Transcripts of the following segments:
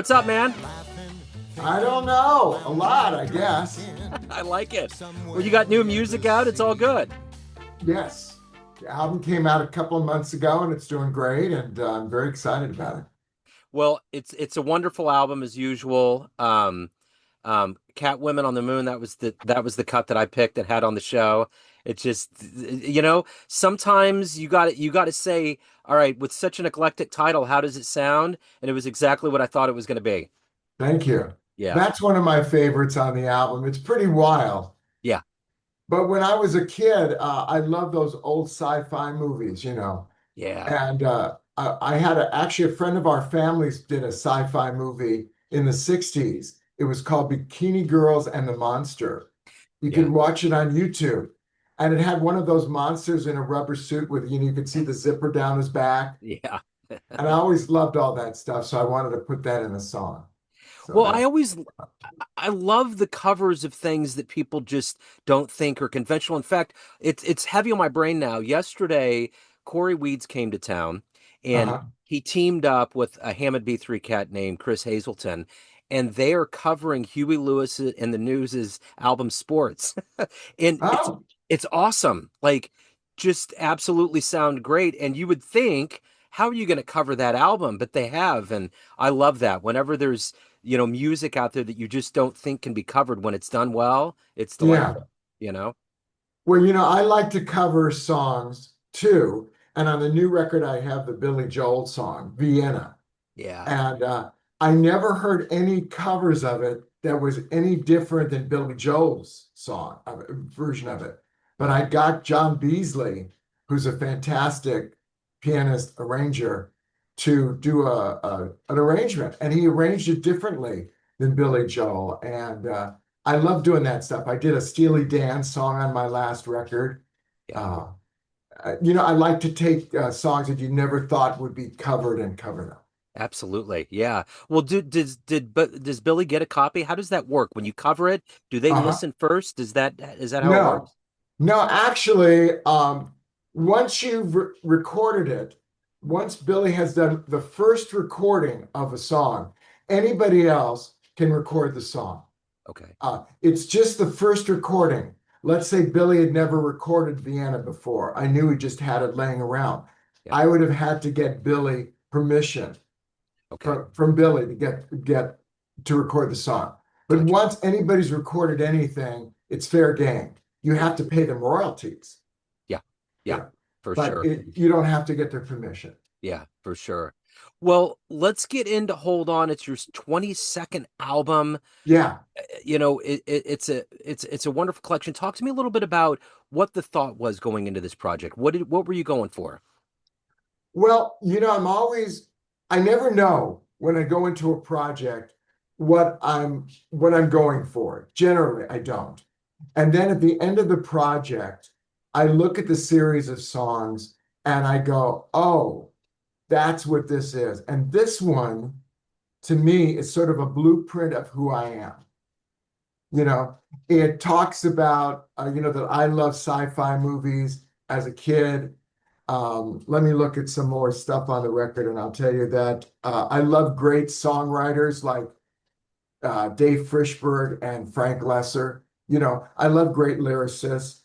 what's up, man? I don't know. A lot, I guess. I like it. Well, you got new music out. It's all good. Yes. The album came out a couple of months ago and it's doing great, and I'm very excited about it. Well, it's a wonderful album as usual. Cat Women on the Moon, that was the cut that I picked and had on the show. It's just, sometimes you got to say, all right, with such an eclectic title, how does it sound? And it was exactly what I thought it was going to be. Thank you. Yeah. That's one of my favorites on the album. It's pretty wild. Yeah. But when I was a kid, I loved those old sci-fi movies. Yeah. And I had actually a friend of our family's did a sci-fi movie in the 60s. It was called Bikini Girls and the Monster. You Yeah. can watch it on YouTube. And it had one of those monsters in a rubber suit with, you could see the zipper down his back. Yeah. And I always loved all that stuff. So I wanted to put that in the song. So Well, that's I love the covers of things that people just don't think are conventional. In fact, it's heavy on my brain now. Yesterday, Corey Weeds came to town, and uh-huh. he teamed up with a Hammond B3 cat named Chris Hazelton, and they are covering Huey Lewis and the News's album Sports. And Oh, it's awesome. Like, just absolutely sound great. And you would think, how are you going to cover that album? But they have, and I love that. Whenever there's music out there that you just don't think can be covered, when it's done well, it's yeah. delightful, you know? Well, I like to cover songs too. And on the new record, I have the Billy Joel song, Vienna. Yeah. And I never heard any covers of it that was any different than Billy Joel's version of it. But I got John Beasley, who's a fantastic pianist arranger, to do an arrangement. And he arranged it differently than Billy Joel. And I love doing that stuff. I did a Steely Dan song on my last record. Yeah. I like to take songs that you never thought would be covered and cover them. Absolutely. Yeah. Well, does Billy get a copy? How does that work? When you cover it, do they Uh-huh. listen first? Is that how it No, works? no, actually, once you've recorded it, once Billy has done the first recording of a song, anybody else can record the song. Okay. It's just the first recording. Let's say Billy had never recorded Vienna before. I knew he just had it laying around. Yeah. I would have had to get Billy permission Okay. from Billy to get to record the song. But Gotcha. once anybody's recorded anything, it's fair game. You have to pay them royalties. Yeah. Yeah. Yeah. For But sure. you don't have to get their permission. Yeah, for sure. Well, let's get into Hold On. It's your 22nd album. Yeah. It's a wonderful collection. Talk to me a little bit about what the thought was going into this project. What were you going for? Well, I never know when I go into a project what I'm going for. Generally, I don't. And then at the end of the project, I look at the series of songs and I go, oh, that's what this is. And this one, to me, is sort of a blueprint of who I am. It talks about, that I love sci-fi movies as a kid. Let me look at some more stuff on the record, and I'll tell you that I love great songwriters like Dave Frischberg and Frank Lesser. I love great lyricists.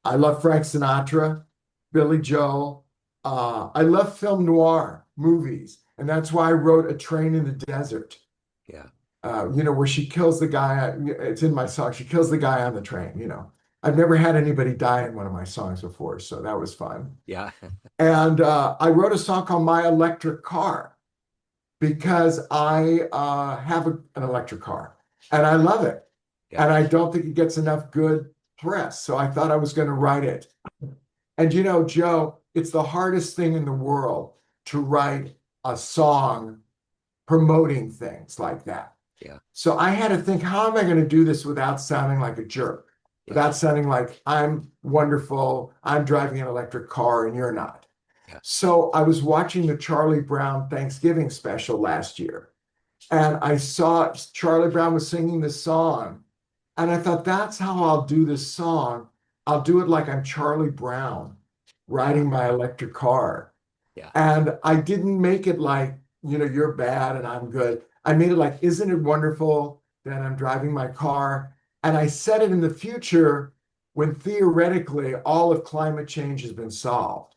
I love Frank Sinatra, Billy Joel. I love film noir movies, and that's why I wrote A Train in the Desert. Yeah. Where she kills the guy. It's in my song. She kills the guy on the train. I've never had anybody die in one of my songs before, so that was fun. Yeah. And I wrote a song called My Electric Car because I have an electric car and I love it. Yeah. And I don't think it gets enough good press. So I thought I was going to write it. And Joe, it's the hardest thing in the world to write a song promoting things like that. Yeah. So I had to think, how am I going to do this without sounding like a jerk? Without sounding like I'm wonderful, I'm driving an electric car and you're not. Yeah. So I was watching the Charlie Brown Thanksgiving special last year, and I saw Charlie Brown was singing this song, and I thought, that's how I'll do this song. I'll do it like I'm Charlie Brown riding my electric car. Yeah. And I didn't make it like, you're bad and I'm good. I made it like, isn't it wonderful that I'm driving my car? And I said it in the future when theoretically all of climate change has been solved.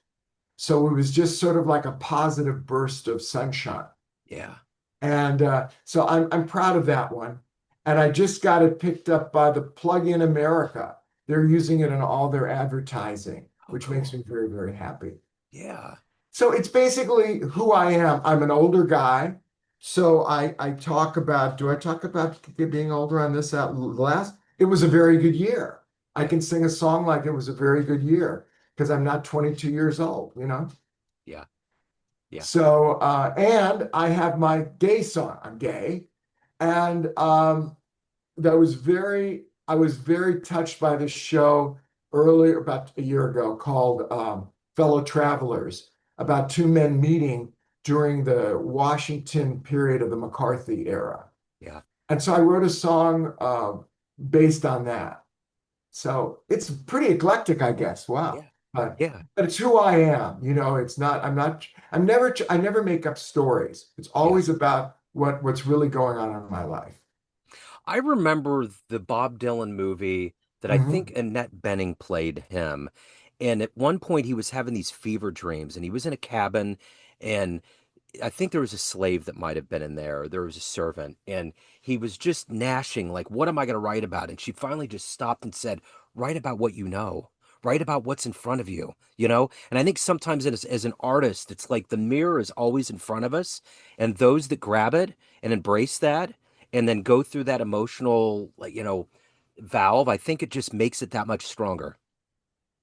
So it was just sort of like a positive burst of sunshine. Yeah. And so I'm proud of that one. And I just got it picked up by the Plug-in America. They're using it in all their advertising, Oh, which makes me cool. very, very happy. Yeah. So it's basically who I am. I'm an older guy. So I talk about, do I talk about being older on this last? It was a very good year. I Yeah. can sing a song like it was a very good year because I'm not 22 years old, you know? Yeah. Yeah. So, and I have my gay song. I'm gay. And I was very touched by this show earlier, about a year ago, called Fellow Travelers, about two men meeting during the Washington period of the McCarthy era. Yeah. And so I wrote a song based on that. So it's pretty eclectic, I guess. Wow. Yeah. But Yeah. but it's who I am. It's not, I never make up stories. It's Yeah. always about what's really going on in my life. I remember the Bob Dylan movie that I think Mhm. Annette Bening played him. And at one point he was having these fever dreams and he was in a cabin and I think there was a slave that might have been in there. Or there was a servant, and he was just gnashing, like, "What am I going to write about?" And she finally just stopped and said, "Write about what you know. Write about what's in front of you." You know. And I think sometimes as an artist, it's like the mirror is always in front of us, and those that grab it and embrace that, and then go through that emotional, like valve, I think it just makes it that much stronger.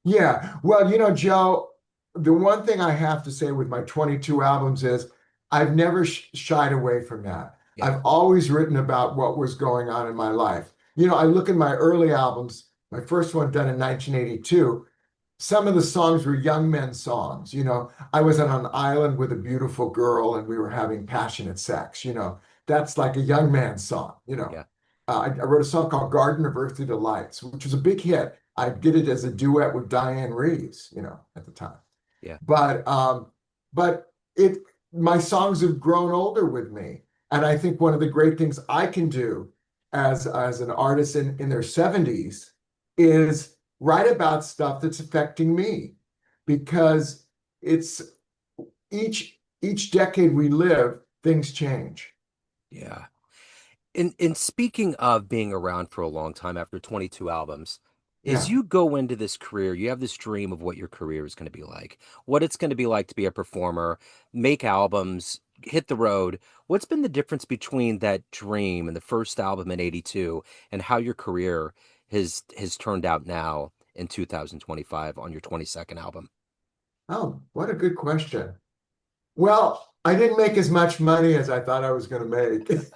Yeah. Well, Joe, the one thing I have to say with my 22 albums is I've never shied away from that. Yeah. I've always written about what was going on in my life. I look at my early albums, my first one done in 1982. Some of the songs were young men songs. I was on an island with a beautiful girl and we were having passionate sex. That's like a young man song. Yeah. I wrote a song called Garden of Earthly Delights, which was a big hit. I did it as a duet with Diane Reeves, at the time. Yeah. But it my songs have grown older with me. And I think one of the great things I can do as an artist in their 70s is write about stuff that's affecting me because it's each decade we live, things change. Yeah. In speaking of being around for a long time after 22 albums, as Yeah. you go into this career, you have this dream of what your career is going to be like, what it's going to be like to be a performer, make albums, hit the road. What's been the difference between that dream and the first album in 82 and how your career has turned out now in 2025 on your 22nd album? Oh, what a good question. Well, I didn't make as much money as I thought I was going to make,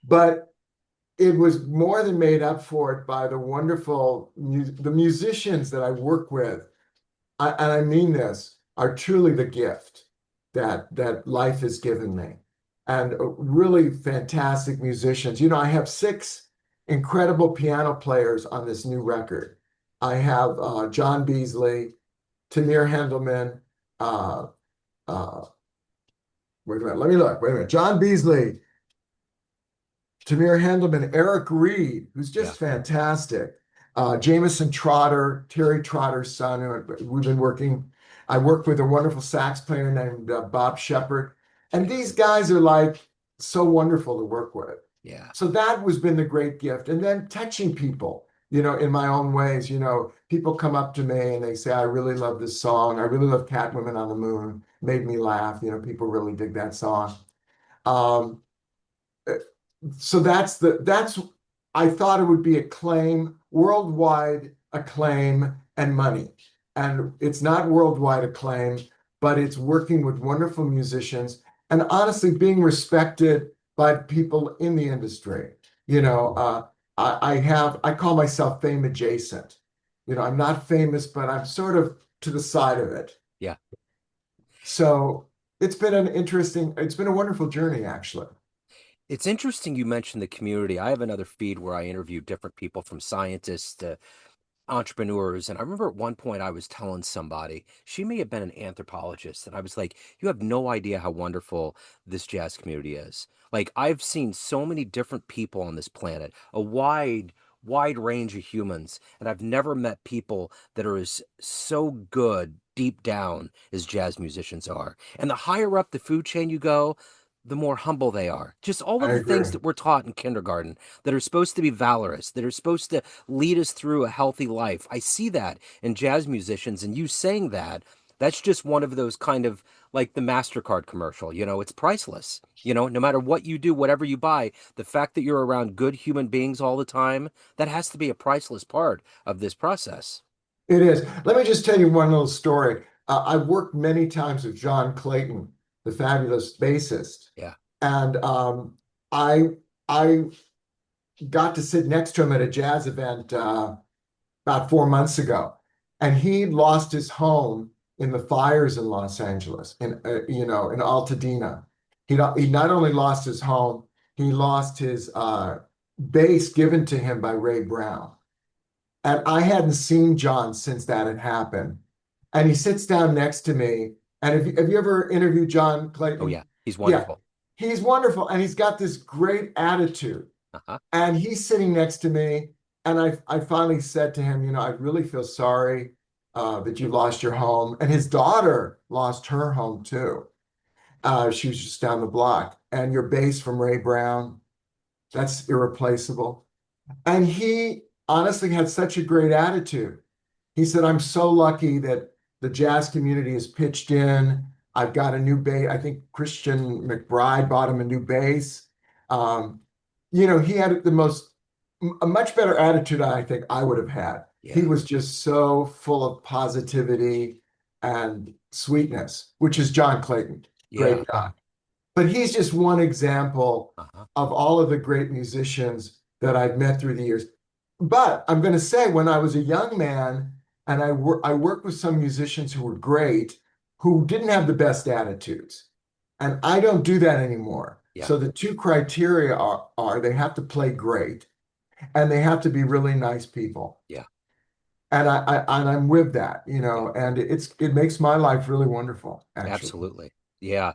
but it was more than made up for it by the wonderful the musicians that I work with. And I mean this, are truly the gift that life has given me. And really fantastic musicians. I have six incredible piano players on this new record. I have John Beasley, Tamir Hendelman, uh, uh, wait a minute, let me look. Wait a minute. John Beasley, Tamir Hendelman, Eric Reed, who's Yeah. just fantastic. Jameson Trotter, Terry Trotter's son, who we've been working. I work with a wonderful sax player named Bob Shepard. And these guys are like so wonderful to work with. Yeah. So that was been the great gift. And then touching people, in my own ways. People come up to me and they say, I really love this song. I really love Cat Women on the Moon. Made me laugh. People really dig that song. Um, so that's I thought it would be acclaim, worldwide acclaim and money. And it's not worldwide acclaim, but it's working with wonderful musicians and honestly being respected by people in the industry. I call myself fame adjacent. I'm not famous, but I'm sort of to the side of it. Yeah. So it's been a wonderful journey, actually. It's interesting you mentioned the community. I have another feed where I interview different people from scientists to entrepreneurs. And I remember at one point I was telling somebody, she may have been an anthropologist, and I was like, you have no idea how wonderful this jazz community is. Like, I've seen so many different people on this planet, a wide range of humans, and I've never met people that are as so good deep down as jazz musicians are. And the higher up the food chain you go, the more humble they are. Just all I of the things agree. that we're taught in kindergarten that are supposed to be valorous, that are supposed to lead us through a healthy life. I see that in jazz musicians, and you saying that, that's just one of those kind of like the MasterCard commercial, it's priceless. No matter what you do, whatever you buy, the fact that you're around good human beings all the time, that has to be a priceless part of this process. It is. Let me just tell you one little story. I've worked many times with John Clayton, the fabulous bassist, Yeah. and I I got to sit next to him at a jazz event about 4 months ago, and he lost his home in the fires in Los Angeles, in Altadena. He not only lost his home, he lost his bass given to him by Ray Brown. And I hadn't seen John since that had happened. And he sits down next to me. And have you ever interviewed John Oh, Clayton? yeah. He's Yeah, wonderful. he's wonderful. And he's got this great attitude. Uh-huh. And he's sitting next to me. And I finally said to him, I really feel sorry that you lost your home. And his daughter lost her home too. She was just down the block. And your bass from Ray Brown, that's irreplaceable. And he honestly had such a great attitude. He said, I'm so lucky that the jazz community has pitched in. I've got a new bass. I think Christian McBride bought him a new bass. Um, he had a much better attitude than I think I would have had. He Yeah. was just so full of positivity and sweetness, which is John Clayton, Yeah. great guy. But he's just one example Uh-huh. of all of the great musicians that I've met through the years. But I'm going to say, when I was a young man, and I worked with some musicians who were great, who didn't have the best attitudes, and I don't do that anymore. Yeah. So the two criteria are they have to play great, and they have to be really nice people. Yeah. And I'm with that, Yeah. and it makes my life really wonderful, actually. Absolutely. Yeah.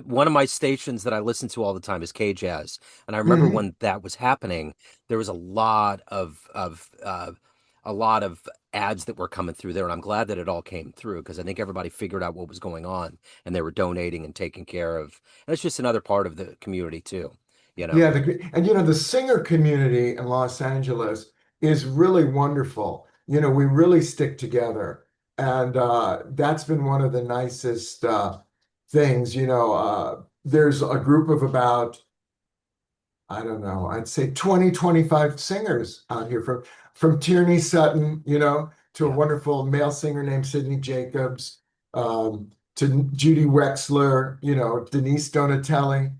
One of my stations that I listen to all the time is K Jazz. And I remember Mhm. when that was happening, there was a lot of ads that were coming through there. And I'm glad that it all came through because I think everybody figured out what was going on and they were donating and taking care of. And it's just another part of the community too, you know. Yeah, and the singer community in Los Angeles is really wonderful. We really stick together, and that's been one of the nicest things. There's a group of about, I don't know, I'd say 20, 25 singers out here from Tierney Sutton, to a Yeah. wonderful male singer named Sidney Jacobs, to Judy Wexler, Denise Donatelli.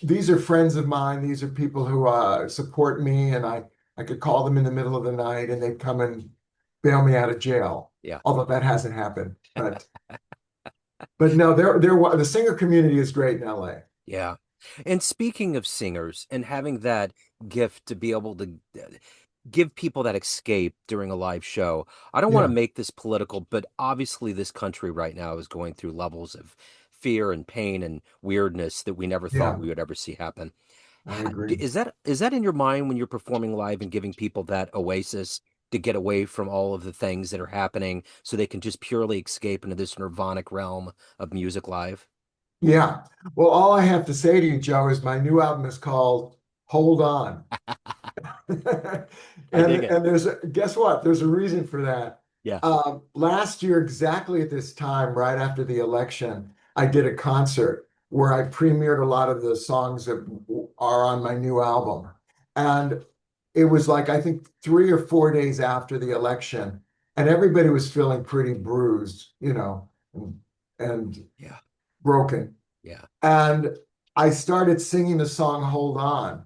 These are friends of mine. These are people who support me, and I could call them in the middle of the night, and they'd come and bail me out of jail. Yeah. Although that hasn't happened, but no, the singer community is great in LA. Yeah. And speaking of singers and having that gift to be able to give people that escape during a live show, I don't want to Yeah, make this political, but obviously this country right now is going through levels of fear and pain and weirdness that we never thought yeah, we would ever see happen. I agree. Is that in your mind when you're performing live and giving people that oasis to get away from all of the things that are happening so they can just purely escape into this nirvanic realm of music live? Yeah. Well, all I have to say to you, Joe, is my new album is called Hold On. I And dig it. and guess what? There's a reason for that. Yeah. Last year, exactly at this time, right after the election, I did a concert where I premiered a lot of the songs that are on my new album. And it was like, I think 3 or 4 days after the election, and everybody was feeling pretty bruised, and Yeah. broken. Yeah. And I started singing the song Hold On.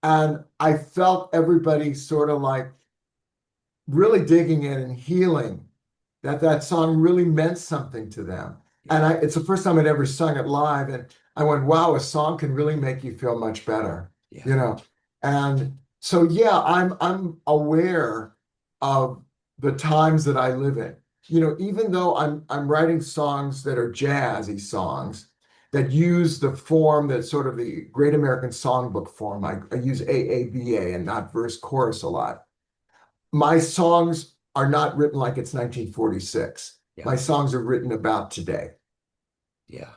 And I felt everybody sort of like really digging in and healing, that song really meant something to them. Yeah. And it's the first time I'd ever sung it live. And I went, wow, a song can really make you feel much better, Yeah. you know? And so, yeah, I'm aware of the times that I live in. You know, even though I'm writing songs that are jazzy songs that use the form that's sort of the Great American Songbook form. I use AABA and not verse chorus a lot. My songs are not written like it's 1946. Yeah. My songs are written about today. Yeah.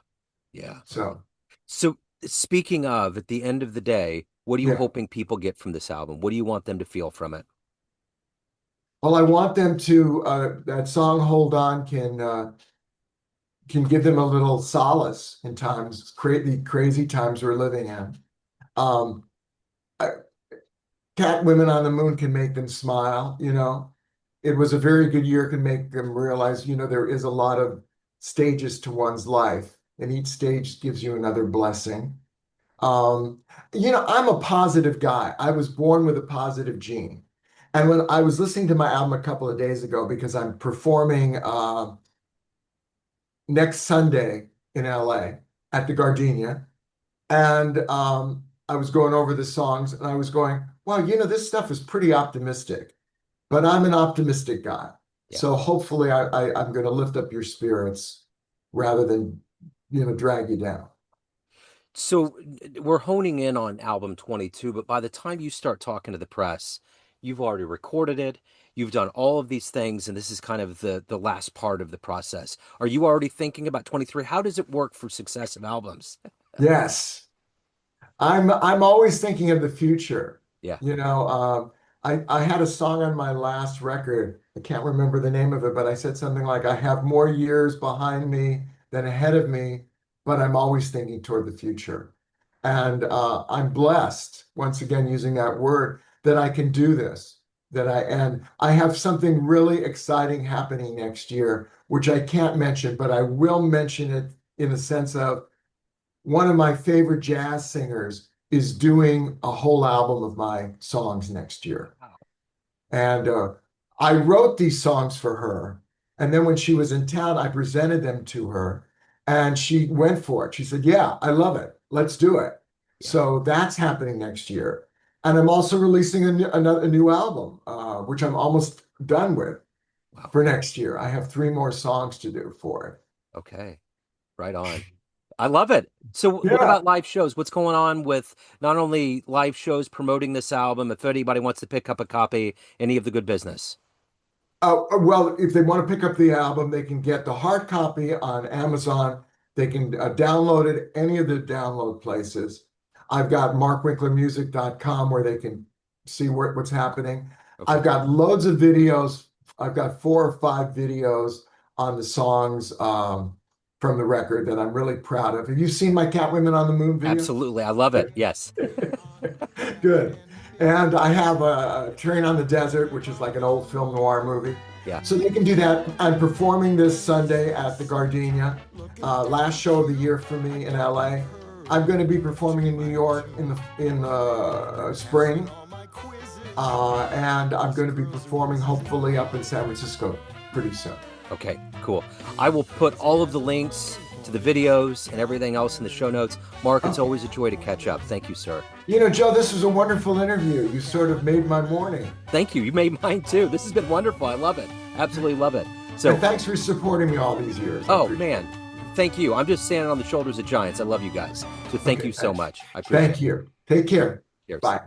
Yeah. So, So speaking of, at the end of the day, what are you yeah. hoping people get from this album? What do you want them to feel from it? Well, I want them to that song "Hold On" can give them a little solace in times, the crazy times we're living in. Um, I- Cat Women on the Moon can make them smile, you know. It was a very good year, can make them realize, you know, there is a lot of stages to one's life, and each stage gives you another blessing. Um, you know, I'm a positive guy. I was born with a positive gene. And when I was listening to my album a couple of days ago, because I'm performing next Sunday in LA at the Gardenia, and I was going over the songs and I was going, wow, you know, this stuff is pretty optimistic, but I'm an optimistic guy. Yeah. So hopefully I'm going to lift up your spirits rather than, you know, drag you down. So we're honing in on album 22, but by the time you start talking to the press, you've already recorded it. You've done all of these things, and this is kind of the last part of the process. Are you already thinking about 23? How does it work for successive albums? Yes. I'm always thinking of the future. Yeah. You know, I had a song on my last record. I can't remember the name of it, but I said something like, "I have more years behind me than ahead of me, but I'm always thinking toward the future." And I'm blessed, once again, using that word, that I can do this. And I have something really exciting happening next year, which I can't mention, but I will mention it in the sense of one of my favorite jazz singers is doing a whole album of my songs next year. Wow. And I wrote these songs for her. And then when she was in town, I presented them to her and she went for it. She said, "Yeah, I love it. Let's do it." Yeah. So that's happening next year. And I'm also releasing a new album, which I'm almost done with Wow. for next year. I have 3 more songs to do for it. Okay. Right on. I love it. So what Yeah. about live shows? What's going on with not only live shows promoting this album, if anybody wants to pick up a copy, any of the good business? Well, if they want to pick up the album, they can get the hard copy on Amazon. They can download it any of the download places. I've got markwinklermusic.com where they can see what's happening. Okay. I've got loads of videos. I've got 4 or 5 videos on the songs from the record that I'm really proud of. Have you seen my Cat Women on the Moon video? Absolutely. I love it. Yes. Good. And I have a Train on the Desert, which is like an old film noir movie. Yeah. So they can do that. I'm performing this Sunday at the Gardenia, last show of the year for me in LA. I'm going to be performing in New York in the spring, and I'm going to be performing hopefully up in San Francisco pretty soon. Okay, cool. I will put all of the links to the videos and everything else in the show notes. Mark, it's always a joy to catch up. Thank you, sir. You know, Joe, this was a wonderful interview. You sort of made my morning. Thank you. You made mine too. This has been wonderful. I love it. Absolutely love it. So, and thanks for supporting me all these years. Oh, man. Thank you. I'm just standing on the shoulders of giants. I love you guys. So thank you so much. I appreciate it. Thank you. Take care. Cheers. Bye.